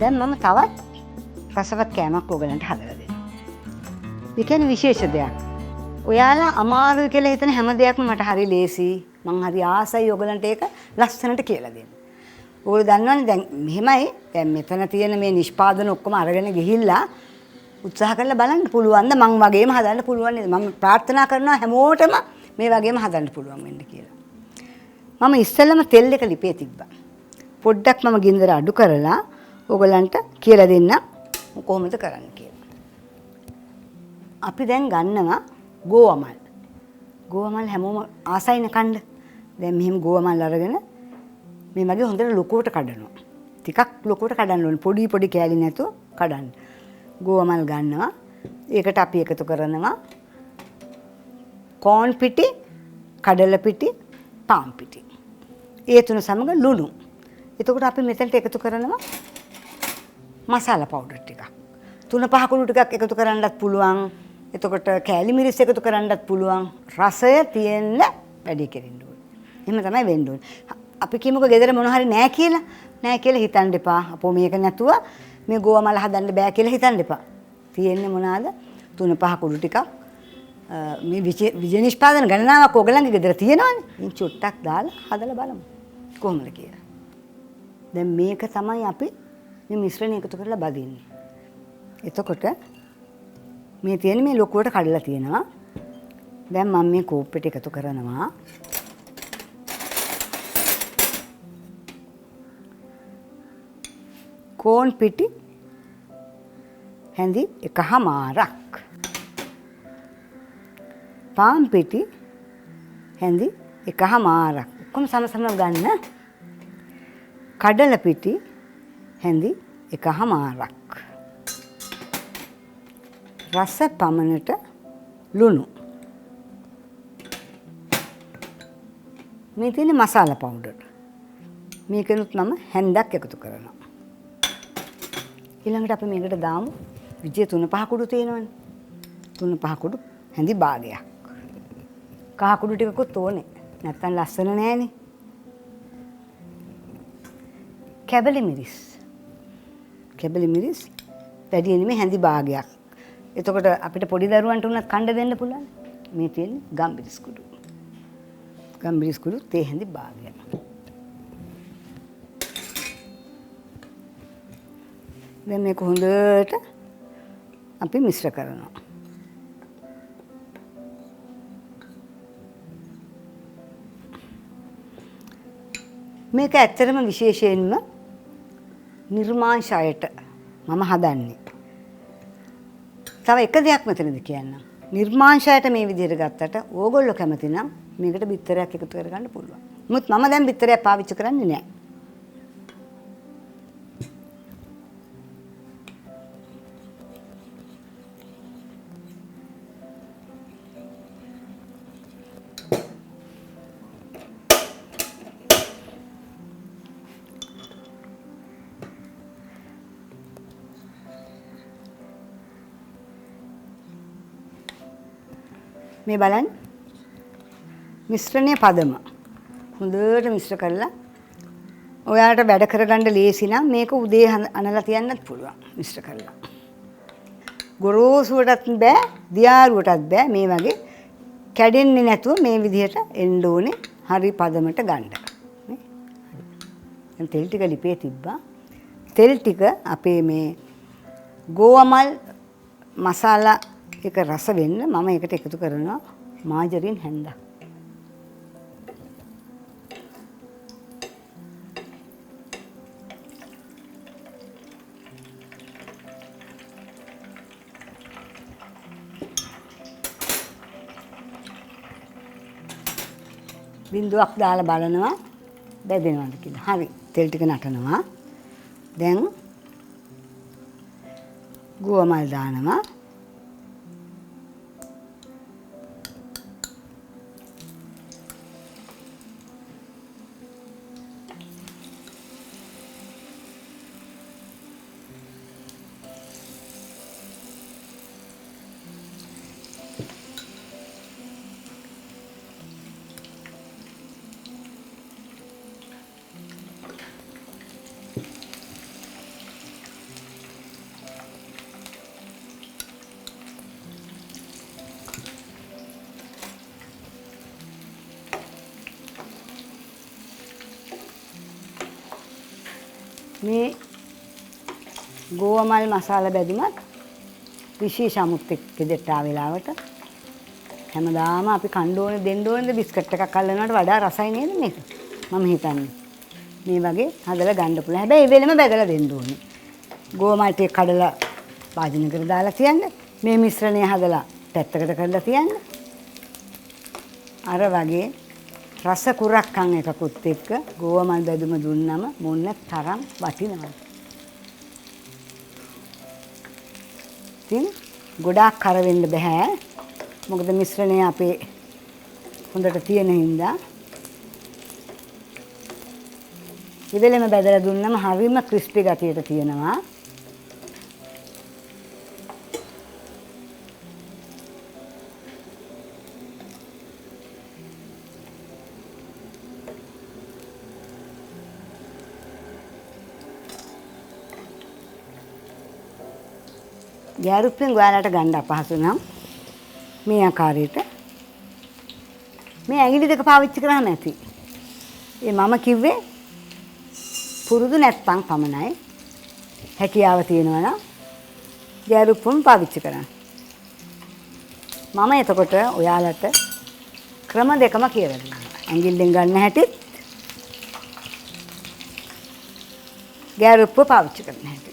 දැන් මම තවත් රසවත් කෑමක් ඔයගලන්ට හදලා දෙනවා. ඒ කියන්නේ විශේෂ දෙයක්. ඔයාලා අමාරුයි කියලා හිතන හැම දෙයක්ම මට හරි ලේසි. මං හරි ආසයි ඔයගලන්ට ඒක ලස්සනට කියලා දෙන්න. ඔයගොල්ලෝ දන්නවනේ දැන් මෙහෙමයි. දැන් මෙතන තියෙන මේ නිෂ්පාදන ඔක්කොම අරගෙන ගිහිල්ලා උත්සාහ කරලා බලන්න පුළුවන්ද මං වගේම හදන්න පුළුවන් නේද? මම ප්‍රාර්ථනා කරනවා හැමෝටම මේ වගේම හදන්න පුළුවන් වෙන්න කියලා. මම ඉස්සෙල්ලම තෙල් එක ලිපේ තිබ්බා. පොඩ්ඩක් මම ගින්දර අඩු කරලා ඔයගලන්ට කියලා දෙන්න කොහොමද කරන්න කියලා. අපි දැන් ගන්නවා ගෝවමල්. ගෝවමල් හැමෝම ආසයින කන්න. දැන් මෙහෙම ගෝවමල් අරගෙන මේ වගේ හොඳට ලොකුවට කඩනවා. ටිකක් ලොකුවට කඩන්න ඕනේ. පොඩි පොඩි කෑලි නැතුව කඩන්න. ගෝවමල් ගන්නවා. ඒකට අපි එකතු කරනවා කෝන් පිටි, කඩල පිටි, පාන් පිටි. ඒ තුන සමග ලුණු. එතකොට අපි මෙතනට එකතු කරනවා මසාලා පවුඩර් ටිකක්. 3-5 කුණු ටිකක් එකතු කරන්නත් පුළුවන්. එතකොට කෑලි මිරිස් එකතු කරන්නත් පුළුවන්. රසය තියෙන්න වැඩි කෙරෙන්න ඕනේ. එහෙම තමයි වෙන්න ඕනේ. අපි කියමුකෝ ගෙදර මොන හරි නැහැ කියලා. නැහැ කියලා හිතන්න එපා. අපෝ මේක නැතුව මේ ගෝවමල හදන්න බෑ කියලා හිතන්න එපා. තියෙන්නේ මොනවාද? 3-5 කුණු ටිකක් මේ විජය නිෂ්පාදන ගණනාවක් ඔයගලන්ගේ ගෙදර තියෙනවනේ. ඉතින් චුට්ටක් දාලා හදලා බලමු. කොහොමද කියලා. දැන් මේක තමයි අපි මේ මිශ්‍රණය එකතු කරලා බදින්නේ. එතකොට මේ තියෙන මේ ලොකුවට කඩලා තියෙනවා. දැන් මම මේ කෝප්පෙට එකතු කරනවා. කෝන් පිටි හැඳි 1/4ක්. පාන් පිටි හැඳි 1/4ක්. ඔක්කොම සම ගන්න. කඩල පිටි හැඳි 1/4ක්. රස පමණට ලුණු. මේ තියෙන මසාලා පවුඩර්. මේකෙනුත් මම හැන්දක් එකතු කරනවා. ඊළඟට අපි මේකට දාමු විජය 3-5 කුඩු තියෙනවනේ. 3-5 කුඩු හැඳි භාගයක්. කහ කුඩු ටිකකුත් ඕනේ. නැත්තම් ලස්සන නෑනේ. කැබලි මිරිස්. කැබලි මිරිස් වැඩි නෙමෙයි හැඳි භාගයක්. එතකොට අපිට පොඩි දරුවන්ට උනත් කන්න දෙන්න පුළුවන්. මේ තියෙන්නේ ගම්බිරිස් කුඩු. ගම්බිරිස් කුඩු තේ හැඳි භාගයක්. දැන් මේක හොඳට අපි මිශ්‍ර කරනවා. මේක ඇත්තටම විශේෂයෙන්ම නිර්මාංශයට මම හදන්නේ. තව එක දෙයක් මෙතනදී කියන්නම්. නිර්මාංශයට මේ විදිහට ගත්තට ඕගොල්ලෝ කැමති නම් මේකට බිත්තරයක් එකතු කරගන්න පුළුවන්. නමුත් මම දැන් බිත්තරයක් පාවිච්චි කරන්නේ නැහැ. මේ බලන්න මිශ්‍රණයේ පදම හොඳට මිශ්‍ර කරලා ඔයාලට වැඩ කරගන්න ලේසි නම් මේක උදේ අනලා තියන්නත් පුළුවන් මිශ්‍ර කරලා. ගොරෝසුවටත් බෑ දියාරුවටත් බෑ මේ වගේ කැඩෙන්නේ නැතුව මේ විදිහට එන්න ඕනේ හරි පදමට ගන්න. නේ? තෙල් ටික ලිපේ තිබ්බා. තෙල් ටික අපේ මේ ගෝවමල් මසාලා ඒක රස වෙන්න මම ඒකට එකතු කරනවා මාජරින් හැන්දක්. බින්දුවක් දාලා බලනවා බැදෙනවද කියලා. හරි. තෙල් ටික නටනවා. දැන් ගුවමල් දානවා. මේ ගෝවමල් මසාලා බැදුමත් විශේෂ අමුත් එක්ක දෙට ආ වෙලාවට හැමදාම අපි කන්න ඕනේ දෙන්න ඕනේ බිස්කට් එකක් අල්ලනවට වඩා රසයි නේද මේක? මම හිතන්නේ. මේ වගේ හදලා ගන්න පුළුවන්. හැබැයි ඒ වෙලෙම බෙදලා දෙන්න ඕනේ. ගෝවමල් ටික කඩලා වාජනයකට දාලා තියන්න. මේ මිශ්‍රණය හදලා පැත්තකට කරලා තියන්න. අර වගේ රස කුරක්කන් එකකුත් එක්ක ගෝවමල් බැදුම දුන්නම මොන්න තරම් වටිනවද? ඉතින් ගොඩාක් කර වෙන්න බෑ. මොකද මිශ්‍රණය අපේ හොඳට තියෙන හින්දා. ඉවෙලෙම බෙදලා දුන්නම හරිම ක්‍රිස්පි ගතියට තියෙනවා. ගෑරුප්පෙන් ඔයාලට ගන්න අපහසු නම් මේ ආකාරයට මේ ඇඟිලි දෙක පාවිච්චි කරාම ඇති. ඒ මම කිව්වේ පුරුදු නැත්නම් පමණයි. හැකියාව තියෙනවා නම් ගෑරුප්පම පාවිච්චි කරන්න. මම එතකොට ඔයාලට ක්‍රම දෙකම කියලා දෙනවා. ඇඟිල්ලෙන් ගන්න හැටිත් ගෑරුප්ප පාවිච්චි කරන්න හැටි.